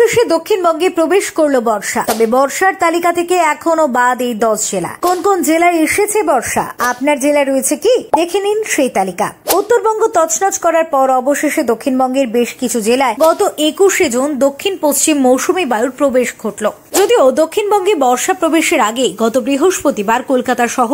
অবশেষে দক্ষিণবঙ্গে প্রবেশ করলো বর্ষা। তবে বর্ষার তালিকা থেকে এখনো বাদ এই 10 জেলা। কোন কোন জেলায় এসেছে বর্ষা, আপনার জেলায় রয়েছে কি, দেখে নিন সেই তালিকা। উত্তরবঙ্গ তছনছ করার পর অবশেষে দক্ষিণবঙ্গের বেশ কিছু জেলায় গত 21শে জুন দক্ষিণ পশ্চিম মৌসুমী বায়ুর প্রবেশ ঘটল। যদিও দক্ষিণবঙ্গে বর্ষা প্রবেশের আগে গত বৃহস্পতিবার কলকাতা সহ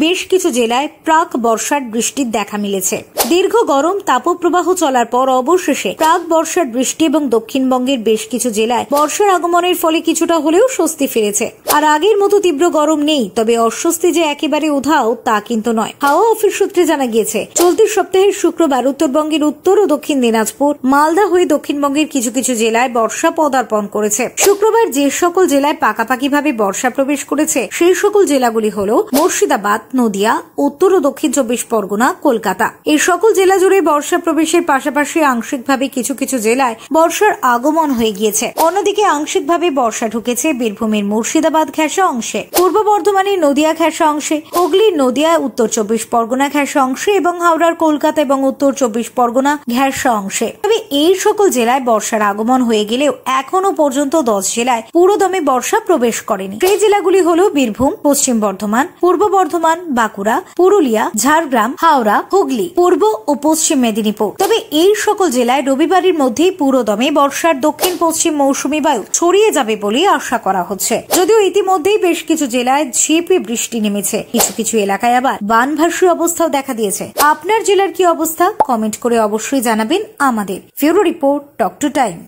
বেশ কিছু জেলায় প্রাক বর্ষার বৃষ্টির দেখা মিলেছে। দীর্ঘ গরম তাপপ্রবাহ চলার পর অবশেষে প্রাক বর্ষার বৃষ্টি এবং দক্ষিণবঙ্গের বেশ কিছু জেলায় বর্ষার আগমনের ফলে কিছুটা হলেও স্বস্তি ফিরেছে। আর আগের মতো তীব্র গরম নেই, তবে অস্বস্তি যে একেবারে উধাও তা কিন্তু নয়। হাওয়া অফিস সূত্রে জানা গিয়েছে, চলতি সপ্তাহের শুক্রবার উত্তরবঙ্গের উত্তর ও দক্ষিণ দিনাজপুর, মালদা হয়ে দক্ষিণবঙ্গের কিছু কিছু জেলায় বর্ষা পদার্পণ করেছে। শুক্রবার যে সকল জেলায় পাকাপাকিভাবে বর্ষা প্রবেশ করেছে সেই সকল জেলাগুলি হল মুর্শিদাবাদ, নদিয়া, উত্তর ও দক্ষিণ 24 পরগনা, কলকাতা। এই সকল জেলা জুড়ে বর্ষা প্রবেশের পাশাপাশি আংশিকভাবে কিছু কিছু জেলায় বর্ষার আগমন হয়ে গিয়েছে। অন্যদিকে আংশিকভাবে বর্ষা ঢুকেছে বীরভূমের মুর্শিদাবাদ ঘেঁষা অংশে, পূর্ব বর্ধমানের নদিয়া ঘেঁষা অংশে, হুগলির নদিয়া, উত্তর 24 পরগনা ঘেঁষা অংশে এবং হাওড়ার কলকাতা এবং উত্তর 24 পরগনা ঘেঁষা অংশে। তবে এই সকল জেলায় বর্ষার আগমন হয়ে গেলেও এখনো পর্যন্ত 10 জেলায় পুরোদমে বর্ষা প্রবেশ করেনি। সেই জেলাগুলি হল বীরভূম, পশ্চিম বর্ধমান, পূর্ব বর্ধমান, বাঁকুড়া, পুরুলিয়া, ঝাড়গ্রাম, হাওড়া, হুগলি, পূর্ব ও পশ্চিম মেদিনীপুর। তবে এই সকল জেলায় রবিবারের মধ্যেই পুরোদমে বর্ষার দক্ষিণ পশ্চিম মৌসুমী বায়ু ছড়িয়ে যাবে বলে আশা করা হচ্ছে। যদিও ইতিমধ্যেই বেশ কিছু জেলায় ঝিপে বৃষ্টি নেমেছে, কিছু কিছু এলাকায় আবার বানভাসী অবস্থাও দেখা দিয়েছে। আপনার জেলার কি অবস্থা কমেন্ট করে অবশ্যই জানাবেন আমাদের। Bureau report, talk to time.